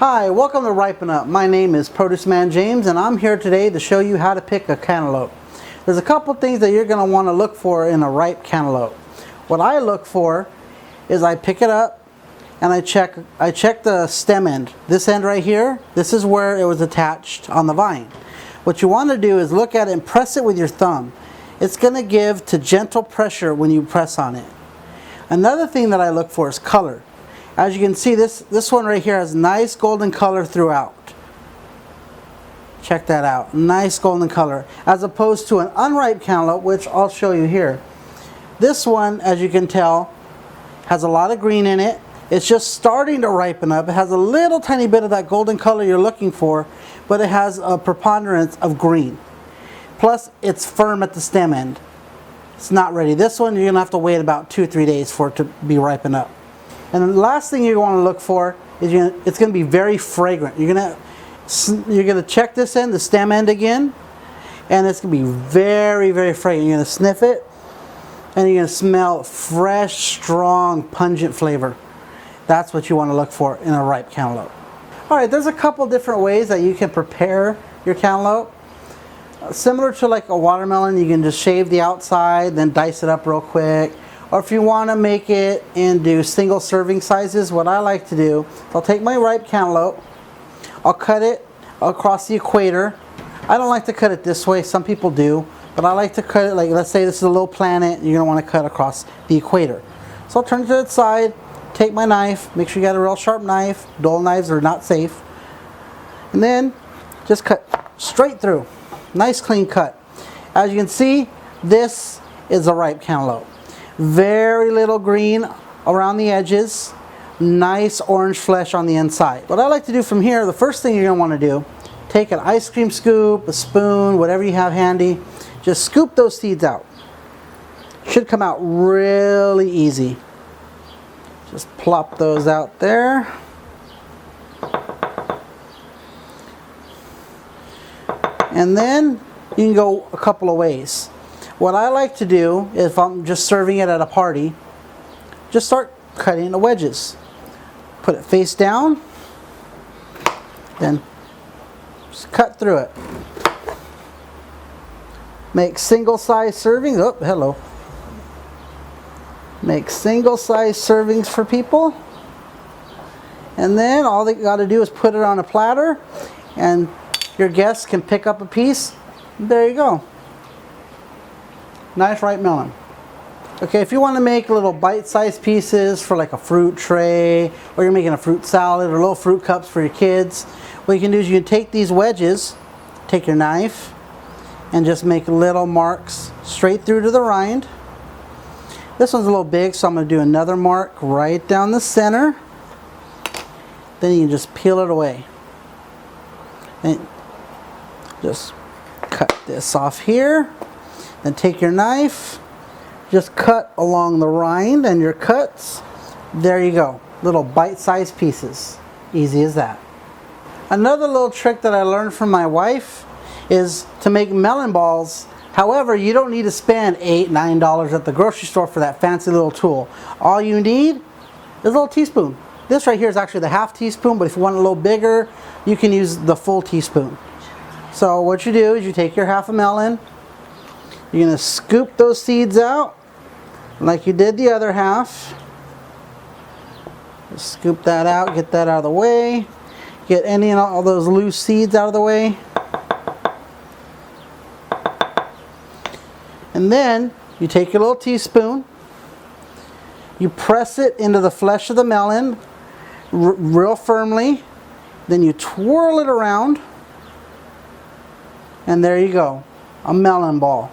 Hi, welcome to Ripen Up. My name is Produce Man James and I'm here today to show you how to pick a cantaloupe. There's a couple things that you're going to want to look for in a ripe cantaloupe. What I look for is I pick it up and I check the stem end. This end right here, this is where it was attached on the vine. What you want to do is look at it and press it with your thumb. It's going to give to gentle pressure when you press on it. Another thing that I look for is color. As you can see, this one right here has nice golden color throughout. Check that out. Nice golden color. As opposed to an unripe cantaloupe, which I'll show you here. This one, as you can tell, has a lot of green in it. It's just starting to ripen up. It has a little tiny bit of that golden color you're looking for, but it has a preponderance of green. Plus, it's firm at the stem end. It's not ready. This one, you're going to have to wait about 2 or 3 days for it to be ripened up. And the last thing you want to look for is it's going to be very fragrant. You're going to check this end, the stem end again, and it's going to be very, very fragrant. You're going to sniff it, and you're going to smell fresh, strong, pungent flavor. That's what you want to look for in a ripe cantaloupe. All right, there's a couple different ways that you can prepare your cantaloupe. Similar to like a watermelon, you can just shave the outside, then dice it up real quick. Or if you want to make it into single serving sizes, what I like to do is I'll take my ripe cantaloupe, I'll cut it across the equator. I don't like to cut it this way, some people do, but I like to cut it like, let's say this is a little planet, you're going to want to cut across the equator. So I'll turn it to the side, take my knife, make sure you got a real sharp knife, dull knives are not safe, and then just cut straight through. Nice clean cut. As you can see, this is a ripe cantaloupe. Very little green around the edges, nice orange flesh on the inside. What I like to do from here, the first thing you're going to want to do, take an ice cream scoop, a spoon, whatever you have handy, just scoop those seeds out. Should come out really easy. Just plop those out there. And then you can go a couple of ways. What I like to do, if I'm just serving it at a party, just start cutting into wedges. Put it face down, then just cut through it. Make single size servings. Oh, hello. Make single size servings for people. And then all they got to do is put it on a platter, and your guests can pick up a piece. There you go. Nice ripe melon. Okay, if you want to make little bite-sized pieces for like a fruit tray, or you're making a fruit salad or little fruit cups for your kids, what you can do is you can take these wedges, take your knife, and just make little marks straight through to the rind. This one's a little big, so I'm going to do another mark right down the center. Then you can just peel it away. And just cut this off here. Then take your knife, just cut along the rind and your cuts. There you go. Little bite-sized pieces. Easy as that. Another little trick that I learned from my wife is to make melon balls. However, you don't need to spend $8, $9 at the grocery store for that fancy little tool. All you need is a little teaspoon. This right here is actually the half teaspoon, but if you want it a little bigger, you can use the full teaspoon. So what you do is you take your half a melon, you're going to scoop those seeds out like you did the other half. Just scoop that out, get that out of the way. Get any and all those loose seeds out of the way. And then you take your little teaspoon, you press it into the flesh of the melon real firmly, then you twirl it around, and there you go, a melon ball,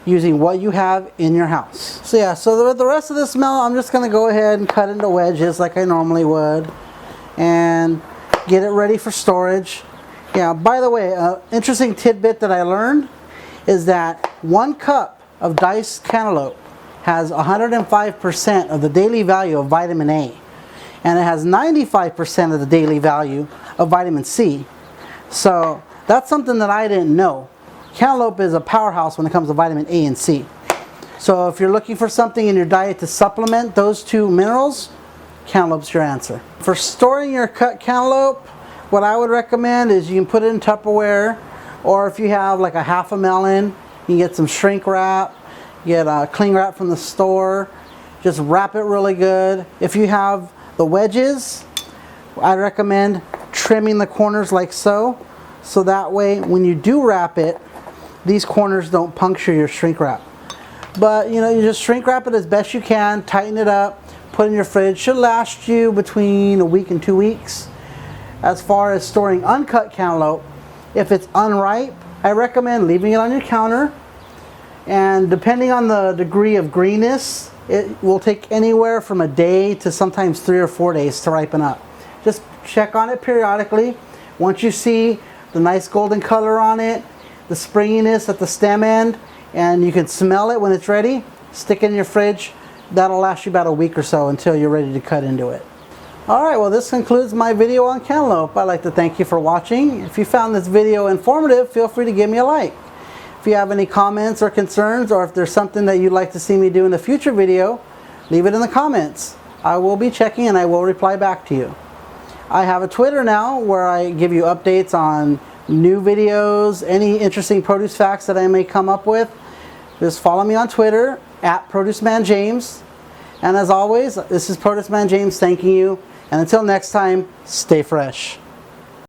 using what you have in your house. So yeah, so the rest of this melon, I'm just going to go ahead and cut into wedges like I normally would, and get it ready for storage. Yeah, by the way, interesting tidbit that I learned is that 1 cup of diced cantaloupe has 105% of the daily value of vitamin A, and it has 95% of the daily value of vitamin C. So that's something that I didn't know. Cantaloupe is a powerhouse when it comes to vitamin A and C. So if you're looking for something in your diet to supplement those two minerals, cantaloupe's your answer. For storing your cut cantaloupe, what I would recommend is you can put it in Tupperware, or if you have like a half a melon, you can get some shrink wrap, get a cling wrap from the store, just wrap it really good. If you have the wedges, I recommend trimming the corners like so that way when you do wrap it, these corners don't puncture your shrink wrap. But you know, you just shrink wrap it as best you can, tighten it up, put it in your fridge. Should last you between a week and 2 weeks. As far as storing uncut cantaloupe, if it's unripe, I recommend leaving it on your counter, and depending on the degree of greenness, it will take anywhere from a day to sometimes 3 or 4 days to ripen up. Just check on it periodically. Once you see the nice golden color on it, the springiness at the stem end, and you can smell it when it's ready, stick it in your fridge. That'll last you about a week or so until you're ready to cut into it. Alright, well this concludes my video on cantaloupe. I'd like to thank you for watching. If you found this video informative, feel free to give me a like. If you have any comments or concerns, or if there's something that you'd like to see me do in a future video, leave it in the comments. I will be checking and I will reply back to you. I have a Twitter now where I give you updates on new videos, any interesting produce facts that I may come up with. Just follow me on Twitter at ProduceManJames. And as always, this is Produce Man James thanking you. And until next time, stay fresh.